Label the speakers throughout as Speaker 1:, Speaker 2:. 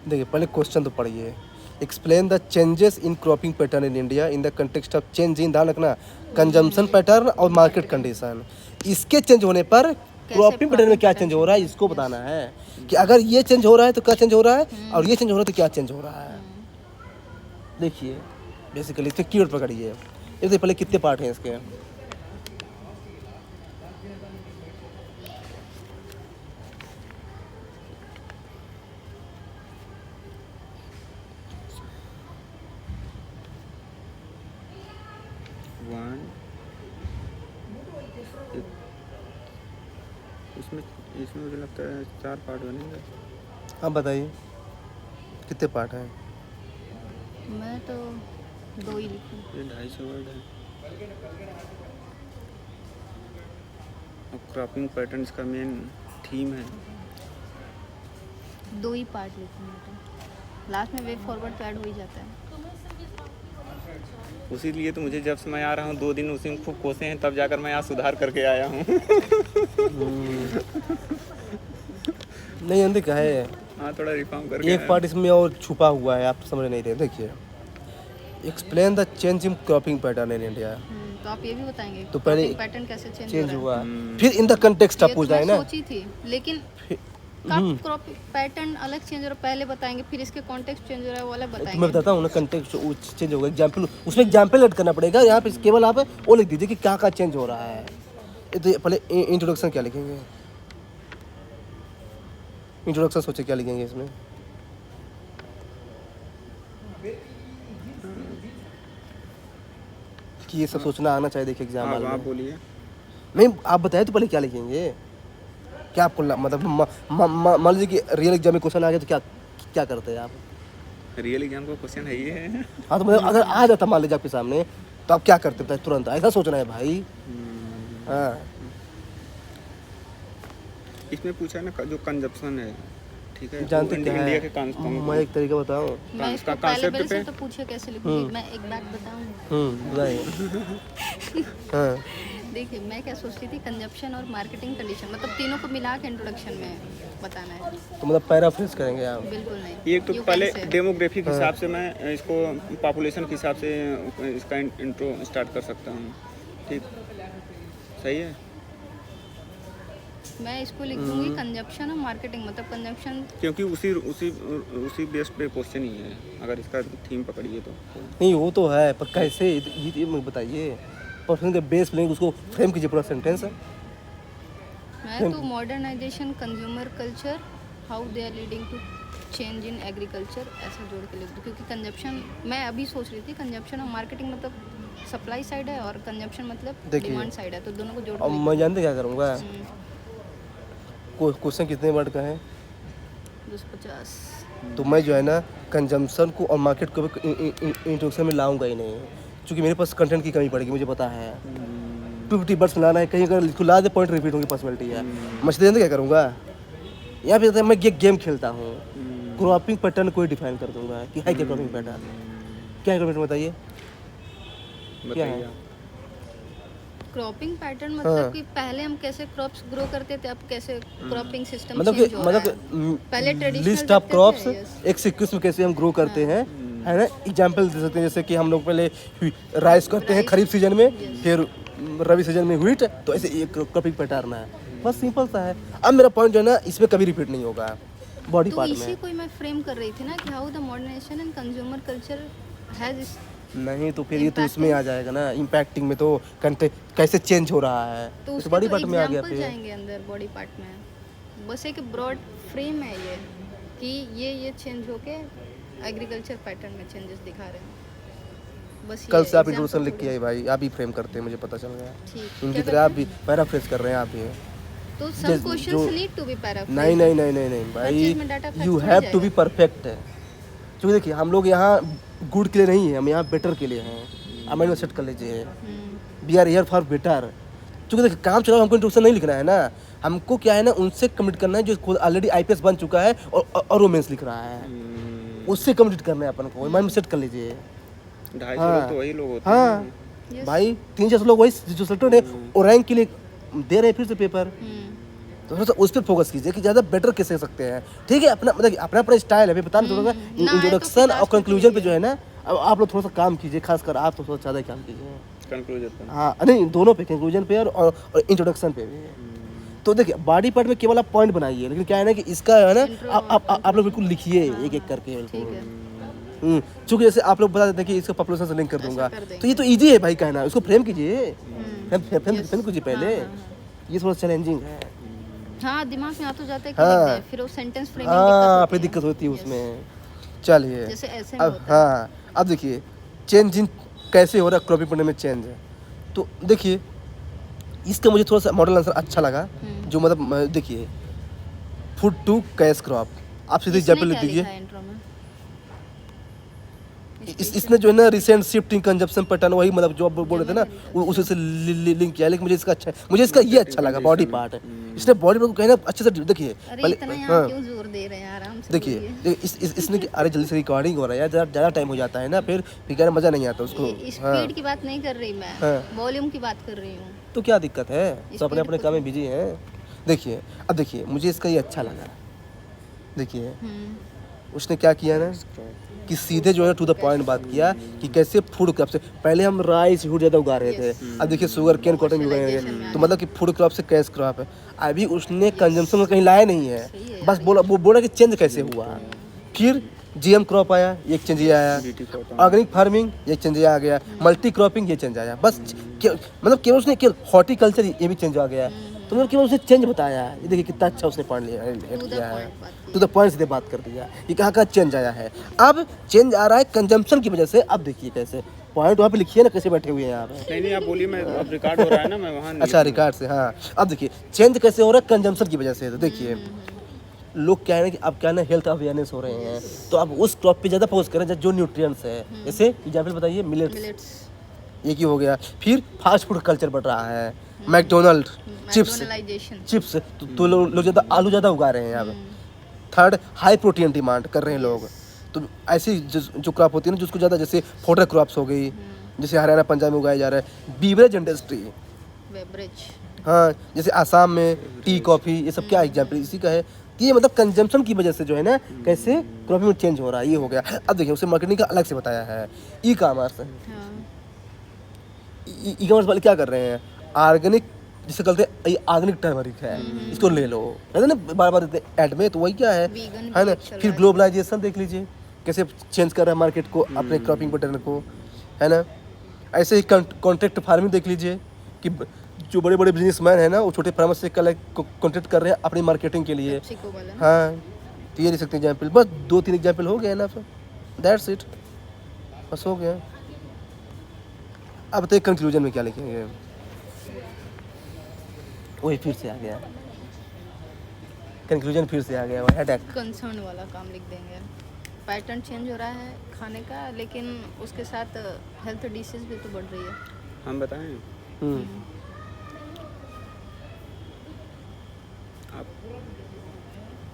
Speaker 1: देखिए पहले क्वेश्चन तो पढ़िए। Explain the changes in cropping pattern in India in the context of change in, ध्यान रखना, कंजम्पशन पैटर्न और मार्केट कंडीशन। इसके चेंज होने पर
Speaker 2: कैसे
Speaker 1: क्रॉपिंग पैटर्न में क्या चेंज हो रहा है इसको बताना है कि अगर ये चेंज हो रहा है तो क्या चेंज हो रहा है और ये चेंज हो रहा है तो क्या चेंज हो रहा है। देखिए बेसिकली इसके कीवर्ड पकड़िए। ये देखिए पहले कितने पार्ट हैं इसके।
Speaker 3: वन, इसमें इसमें मुझे लगता है 4 पार्ट बनेंगे।
Speaker 1: आप बताइए कितने पार्ट हैं।
Speaker 2: मैं तो 2 ही लिखूँ।
Speaker 3: ये 250 वर्ड है। और क्रॉपिंग पैटर्न इसका मेन थीम है।
Speaker 2: 2 ही पार्ट लिखूँ मैं तो। लास्ट में वे फॉरवर्ड तो ऐड हो ही जाता है।
Speaker 3: उसी लिए तो मुझे जब से मैं आ रहा हूँ 2 दिन उसी में खूब कोसे हैं, तब जाकर मैं यहाँ सुधार करके आया हूँ।
Speaker 1: नहीं अंदर क्या है,
Speaker 3: हाँ थोड़ा रिफॉर्म करके
Speaker 1: एक पार्ट इसमें और छुपा हुआ है, आप समझ नहीं रहे। देखिए explain the change in cropping pattern in India.
Speaker 2: तो आप ये भी बताएंगे
Speaker 1: तो पहले
Speaker 2: पैटर्न कैसे
Speaker 1: चेंज
Speaker 2: हो
Speaker 1: हुआ,
Speaker 3: हम्म।
Speaker 1: फिर इन द कंटेक्स्ट आप
Speaker 2: ये
Speaker 1: पूछ
Speaker 2: तो
Speaker 1: रहे
Speaker 2: मैं
Speaker 1: हैं ना।
Speaker 2: सोची थी, लेकिन क्रॉप पैटर्न अलग चेंज हो रहा है पहले बताएंगे, फिर इसके कॉन्टेक्स्ट चेंज हो रहा है वो अलग
Speaker 1: तो मैं
Speaker 2: बताएंगे।
Speaker 1: बताता हूँ ना, कंटेक्स्ट चेंज होगा, एग्जाम्पल उसमें एग्जाम्पल ऐड करना पड़ेगा। यहाँ पे केवल आप वो लिख दीजिए कि क्या क्या चेंज हो रहा है। तो पहले इंट्रोडक्शन क्या लिखेंगे, इंट्रोडक्शन सोचे क्या लिखेंगे इसमें। कि ये सब सोचना आना चाहिए। देखिए एग्जाम
Speaker 3: आप
Speaker 1: में
Speaker 3: बोलिए।
Speaker 1: नहीं, आप बताए तो पहले क्या लिखेंगे। क्या आपको मतलब मान लीजिए कि रियल एग्जाम में क्वेश्चन आ गया तो क्या क्या करते हैं आप।
Speaker 3: रियल एग्जाम का क्वेश्चन है ये है।
Speaker 1: हाँ तो मतलब अगर आ जाता मान लीजिए आपके सामने तो आप क्या करते बताए तुरंत, ऐसा सोचना है भाई। हाँ
Speaker 3: इसमें पूछा है ना जो कंजप्शन है, ठीक है,
Speaker 1: जानते
Speaker 3: वो
Speaker 1: क्या
Speaker 3: इंडिया
Speaker 1: है,
Speaker 3: के कांस्टेंट
Speaker 1: मैं एक तरीका बताऊँ।
Speaker 2: मैं इसको
Speaker 3: का
Speaker 2: पहले
Speaker 3: concept
Speaker 2: से
Speaker 3: पे-
Speaker 2: तो पूछे कैसे लिखूंगी, मैं एक बात बताऊं।
Speaker 1: बताइए। हाँ
Speaker 2: देखिए मैं क्या सोच रही थी, कंजप्शन और मार्केटिंग कंडीशन मतलब तीनों को मिला के इंट्रोडक्शन में बताना है।
Speaker 1: तो मतलब पैराफ्रेज करेंगे आप।
Speaker 2: बिल्कुल नहीं,
Speaker 3: एक तो
Speaker 2: You
Speaker 3: पहले
Speaker 2: can say।
Speaker 3: डेमोग्राफी के हिसाब से मैं इसको पॉपुलेशन के हिसाब से इसका इंट्रो स्टार्ट कर सकता हूँ, ठीक, सही है।
Speaker 2: मैं इसको लिख दूंगी कंजप्शन और मार्केटिंग, मतलब कंजप्शन
Speaker 3: क्योंकि उसी उसी उसी बेस पे क्वेश्चन ही है, अगर इसका थीम पकड़िए तो।
Speaker 1: नहीं वो तो है, पर कैसे ये मुझे बताइए। पर्सन के बेस लेंगे उसको फ्रेम कीजिए पूरा सेंटेंस।
Speaker 2: मैं तो modernisation, consumer culture, how they are leading to change in agriculture ऐसा जोड़ के लिख दूँ, क्योंकि कंजप्शन मैं अभी सोच रही थी कंजप्शन और मार्केटिंग मतलब सप्लाई साइड है और कंजप्शन मतलब
Speaker 1: देखिए,
Speaker 2: डिमांड साइड है, तो दोनों को जोड़
Speaker 1: अब
Speaker 2: के
Speaker 1: मैं जानते क्या करूँगा, क्वेश्चन कितने वर्ड का है
Speaker 2: 250।
Speaker 1: तो मैं जो है ना कंजम्पशन को और मार्केट को इंट्रोडक्शन में लाऊंगा ही नहीं, क्योंकि मेरे पास कंटेंट की कमी पड़ेगी, मुझे पता है। 250 वर्ड्स में लाना है, कहीं अगर इसको ला दे पॉइंट रिपीट होंगे, पॉसिबिलिटी है। मैं सीधे क्या करूँगा, यहाँ पे मैं गेम खेलता हूँ, क्रॉपिंग पैटर्न को डिफाइन कर दूंगा कि है क्या क्रॉपिंग पैटर्न, क्या है क्रॉपिंग बताइए। क्या है?
Speaker 2: क्रॉपिंग पैटर्न मतलब कि पहले हम कैसे क्रॉप्स ग्रो करते थे, अब कैसे क्रॉपिंग सिस्टम
Speaker 1: मतलब
Speaker 2: चेंज
Speaker 1: कि
Speaker 2: हो रहा है।
Speaker 1: मतलब
Speaker 2: पहले ट्रेडिशनल
Speaker 1: लिस्ट ऑफ क्रॉप्स एक सीक्वेंस में कैसे हम ग्रो करते हैं, है ना। एग्जाम्पल दे सकते हैं, जैसे कि हम लोग पहले राइस करते हैं खरीफ सीजन में, फिर रबी सीजन में व्हीट, तो ऐसे एक क्रॉपिंग पैटर्न है, बस सिंपल सा है। अब मेरा पॉइंट जो है ना इसमें कभी रिपीट नहीं होगा बॉडी
Speaker 2: तो
Speaker 1: पार्ट
Speaker 2: इसी
Speaker 1: में।
Speaker 2: को मैं फ्रेम कर रही थी ना कि how the modernisation and consumer culture has.
Speaker 1: नहीं तो फिर ये तो इसमें आ जाएगा ना, इम्पैक्टिंग में तो कैसे चेंज हो रहा है,
Speaker 2: तो उसके
Speaker 1: बॉडी
Speaker 2: तो
Speaker 1: पार्ट में आ गया
Speaker 2: एग्जांपल
Speaker 1: फिर।
Speaker 2: जाएंगे अंदर बॉडी पार्ट में। बस एक ब्रॉड फ्रेम है ये कि ये चेंज होके एग्रीकल्चर पैटर्न में चेंजेस दिखा रहे हैं। बस
Speaker 1: कल
Speaker 2: ये
Speaker 1: से आप
Speaker 2: example
Speaker 1: इंट्रोडक्शन लिख
Speaker 2: थोड़ी-
Speaker 1: के आई भाई, आप ही फ्रेम करते हैं, मुझे पता चल गया।
Speaker 2: ठीक
Speaker 1: इनकी
Speaker 2: क्या
Speaker 1: तरह आप
Speaker 2: करते
Speaker 1: भी पैराफ्रेज कर रहे हैं आप ही।
Speaker 2: हैं? तो
Speaker 1: जिस-
Speaker 2: सब क्वेश्चंस
Speaker 1: जो-
Speaker 2: नीड टू बी पैराफ्रेज।
Speaker 1: नहीं नहीं नहीं नहीं नहीं भाई,
Speaker 2: चीज़ में data fact
Speaker 1: यू
Speaker 2: थोड़ी
Speaker 1: हैव टू बी
Speaker 2: जाएगा।
Speaker 1: परफेक्ट है। क्योंकि देखिए हम लोग यहाँ गुड के लिए नहीं है, हम यहाँ बेटर के लिए हैं। आप माइंड में सेट कर लीजिए, we are here for better. क्योंकि देखिए काम चलाओ, हमको इंट्रोडक्शन नहीं लिखना है ना, हमको क्या है ना उनसे कमिट करना है जो खुद ऑलरेडी आईपीएस बन चुका है और वो मेंस लिख रहा है, उससे कमिट करना है अपन को, माइंड में सेट कर लीजिए।
Speaker 3: 250 लोग तो वही लोग होते
Speaker 1: हाँ
Speaker 3: हैं।
Speaker 1: भाई 300 लोग वही जो सेलेक्टेड है, और रैंक के लिए दे रहे हैं फिर से पेपर। तो थोड़ा सा उस पर फोकस कीजिए कि ज़्यादा बेटर कैसे सकते हैं। ठीक है, अपना मतलब अपना अपना स्टाइल है, अभी बता थोड़ा सा इंट्रोडक्शन और कंक्लूजन पे जो है ना, अब आप लोग थोड़ा सा काम कीजिए, खासकर आप तो थोड़ा ज़्यादा काम कीजिए।
Speaker 3: कंक्लूजन पर।
Speaker 1: हाँ नहीं, दोनों पे, कंक्लूजन पे और इंट्रोडक्शन पे भी। तो देखिए बॉडी पार्ट में केवल आप पॉइंट बनाइए, लेकिन क्या है ना कि इसका है ना आप लोग बिल्कुल लिखिए एक एक करके
Speaker 2: ठीक है,
Speaker 1: बिल्कुल। चूंकि जैसे आप लोग बता देते हैं कि इसको पॉपुलेशन से लिंक कर दूंगा,
Speaker 2: कर देंगे।
Speaker 1: तो ये तो इजी है भाई कहना, इसको फ्रेम कीजिए, फ्रेम कीजिए पहले। ये थोड़ा चैलेंजिंग है।
Speaker 2: हाँ, दिमाग में आ तो जाता है कि
Speaker 1: हाँ।
Speaker 2: लिख दें, फिर वो सेंटेंस फ्रेमिंग
Speaker 1: हाँ फिर दिक्कत होती है उसमें। चलिए
Speaker 2: जैसे ऐसे में
Speaker 1: अब
Speaker 2: होता है।
Speaker 1: हाँ, अब देखिए चेंज इन कैसे हो रहा है क्रॉपिंग पढ़ने में चेंज है। तो देखिए इसका मुझे थोड़ा सा मॉडल आंसर अच्छा लगा, जो मतलब देखिए फूड टू कैश क्रॉप, आप सीधे एग्जाम्पल लिख दीजिए।
Speaker 2: इंट्रो में
Speaker 1: इसने जो है ना रिसेंट शिफ्टिंग कंजप्शन पैटर्न, वही मतलब जो आप बोल रहे थे ना, उसी से लिंक किया। लेकिन मुझे इसका अच्छा, मुझे इसका ये अच्छा लगा बॉडी पार्ट। इसने बॉडी पार्ट को कहना अच्छे से देखिए
Speaker 2: अरे
Speaker 1: पहले।
Speaker 2: इतना यहाँ क्यों जोर दे रहे हैं, आराम से
Speaker 1: देखिए
Speaker 2: बोलिए।
Speaker 1: इसने कि अरे जल्दी से रिकॉर्डिंग हो रहा है यार, ज़्यादा टाइम हो जाता है ना, फिर क्या मज़ा नहीं आता उसको।
Speaker 2: ये स्पीड की बात नहीं कर रही मैं,
Speaker 1: हाँ।
Speaker 2: वॉल्यूम की बात कर रही हूँ।
Speaker 1: तो क्या दिक्कत है, सब अपने अपने
Speaker 2: को
Speaker 1: काम में बिजी हैं। देखिए अब देखिए मुझे इसका ये अच्छा लगा। देखिए उसने क्या किया ना कि सीधे जो है टू द पॉइंट बात किया कि कैसे फूड क्रॉप से, पहले हम राइस फूड ज़्यादा उगा रहे थे, अब देखिए शुगर केन कॉटन भी उगा रहे हैं, तो मतलब कि फूड क्रॉप से कैश क्रॉप है। अभी उसने कंजम्पशन में कहीं लाया नहीं है, बस बोला कि चेंज कैसे हुआ। फिर जीएम क्रॉप आया, एक चेंज ये आया, ऑर्गेनिक फार्मिंग ये चेंज आ गया, मल्टी क्रॉपिंग ये चेंज आया। बस मतलब केवल उसने केवल हॉर्टिकल्चर ये भी चेंज आ गया, तो मतलब केवल उसने चेंज बताया। ये देखिए कितना अच्छा उसने पॉइंट लिया है, टू द पॉइंट सीधे बात कर दिया कि कहाँ कहाँ चेंज आया है। अब चेंज आ रहा है कंजम्पशन की वजह से। अब देखिए कैसे पॉइंट वहाँ पे लिखिए ना, कैसे बैठे हुए हैं आप।
Speaker 3: नहीं आप बोलिए, मैं अब रिकॉर्ड हो रहा है ना, मैं वहाँ
Speaker 1: अच्छा रिकॉर्ड से, हाँ। अब देखिए चेंज कैसे हो रहा है कंजम्पशन की वजह से। तो देखिए लोग क्या है ना कि अब क्या है ना हेल्थ अवेयरनेस हो रहे हैं, तो अब उस क्रॉप पे ज़्यादा फोकस करें जो न्यूट्रिएंट्स है। जैसे एग्जाम्पल बताइए, मिलेट्स, ये की हो गया। फिर फास्ट फूड कल्चर बढ़ रहा है, मैकडोनल्ड, चिप्स, तो लोग ज़्यादा आलू ज़्यादा उगा रहे हैं अब। थर्ड, हाई प्रोटीन डिमांड कर रहे हैं लोग, तो ऐसी जो क्रॉप होती है ना जिसको ज़्यादा, जैसे फोडर क्रॉप्स हो गई, जैसे हरियाणा पंजाब में उगाया जा रहा है। बीवरेज इंडस्ट्री, हाँ, जैसे आसाम में टी कॉफ़ी, ये सब क्या एग्जाम्पल इसी का है। ये मतलब कंजम्पशन की वजह से जो है ना कैसे क्रॉपिंग में चेंज हो रहा है, ये हो गया। अब देखिए उसे मार्केटिंग का अलग से बताया है। ई कॉमर्स, ई कॉमर्स वाले क्या कर रहे हैं, ऑर्गेनिक जिसे कहते हैं, ये ऑर्गेनिक टर्मरिक है, इसको ले लो, है ना, बार बार देते ऐड में, तो वही क्या है ना। फिर ग्लोबलाइजेशन देख लीजिए कैसे चेंज कर रहा है मार्केट को, अपने क्रॉपिंग पैटर्न को, है ना। ऐसे ही कॉन्ट्रैक्ट फार्मिंग देख लीजिए कि जो बड़े बड़े बिजनेसमैन है ना, वो छोटे फार्मर से कॉन्ट्रैक्ट कर रहे हैं अपनी मार्केटिंग के लिए। हाँ, तो ये दे सकते हैं एग्जाम्पल, बस 2-3 एग्जाम्पल हो गया ना, फिर दैट्स इट, बस हो गया। अब बताइए कंक्लूजन में क्या लिखेंगे। वही फिर से आ गया कंक्लूजन, फिर से आ गया हेडेक।
Speaker 2: कंसर्न वाला काम लिख देंगे। पैटर्न चेंज हो रहा है खाने का, लेकिन उसके साथ हेल्थ डिसीज भी तो बढ़ रही है।
Speaker 3: हम बताएं,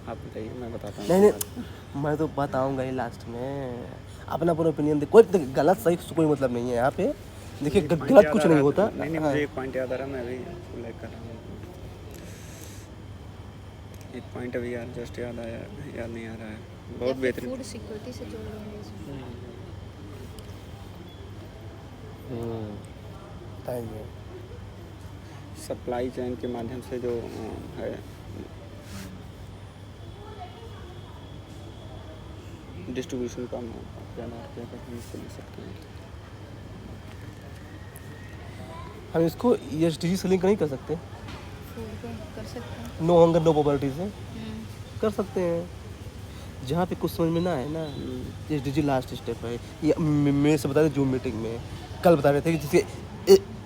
Speaker 3: आप बताइए, मैं बताता हूँ।
Speaker 1: नहीं मैं तो बताऊंगा ही लास्ट में, अपना पूरा ओपिनियन दे। कोई गलत सही कोई मतलब नहीं है यहाँ पे। देखिए गलत कुछ नहीं होता।
Speaker 3: नहीं मुझे एक पॉइंट याद आ रहा, मैं अभी लाइक कर रहा हूँ। एक पॉइंट अभी यार जस्ट याद नहीं आ रहा है, बहुत बेहतरीन।
Speaker 2: फूड सिक्योरिटी से जोड़ देंगे इसमें।
Speaker 1: बताइए
Speaker 3: सप्लाई चेन के माध्यम से जो है डिस्ट्रीब्यूशन का क्या हम इसको ले सकते हैं।
Speaker 1: हम इसको ESG से लिंक नहीं कर सकते,
Speaker 2: फूड को कर सकते हैं।
Speaker 1: नो हंगर नो पॉवर्टी से कर सकते हैं। जहाँ पे कुछ समझ में ना आए ना, ESG लास्ट स्टेप है। ये मेरे से बता रहे जूम मीटिंग में कल बता रहे थे कि जैसे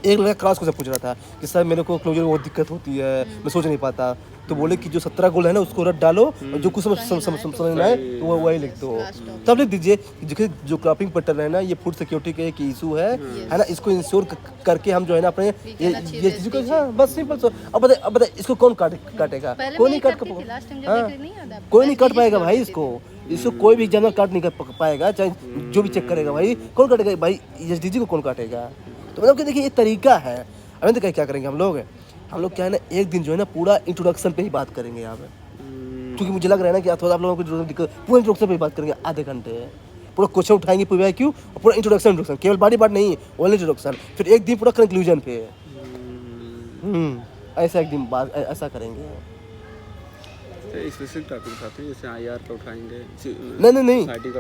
Speaker 1: एक लड़का क्रॉस को पूछ रहा था कि सर मेरे को क्लोजर में बहुत दिक्कत होती है, मैं सोच नहीं पाता। तो बोले कि जो 17 गोल है ना उसको रट डालो, और जो कुछ समझ में आए तो वो वही लिख दो। तब लिख दीजिए कि जो क्रॉपिंग पैटर्न है ना, ये फूड सिक्योरिटी का एक इशू है ना, इसको इंश्योर करके हम जो है ना अपने ये चीज़ को, हाँ बस सिंपल सो। अब बताए इसको कौन काटेगा, कोई नहीं काट कोई नहीं काट पाएगा भाई इसको कोई भी जानवर काट नहीं कर पाएगा, चाहे जो भी चेक करेगा भाई, कौन काटेगा भाई, ESG को कौन काटेगा। तो मतलब कि देखिए ये तरीका है। अभी तो क्या करेंगे हम लोग, हम लोग क्या है ना, एक दिन जो है ना पूरा इंट्रोडक्शन पे ही बात करेंगे यहाँ पे, क्योंकि मुझे लग रहा है ना कि थोड़ा आप लोगों को जो दिक्कत, पूरा इंट्रोडक्शन पे ही बात करेंगे आधे घंटे, पूरा क्वेश्चन उठाएंगे पूरा क्यों, और पूरा इंट्रोडक्शन केवल बॉडी पार्ट नहीं, ओनली इंट्रोडक्शन, फिर एक दिन पूरा कंक्लूजन पे। ऐसा एक दिन बात ऐसा करेंगे।
Speaker 3: स्पेसिफिक टॉपिक आते हैं जैसे IR का उठाएंगे,
Speaker 1: नहीं
Speaker 3: सोसाइटी का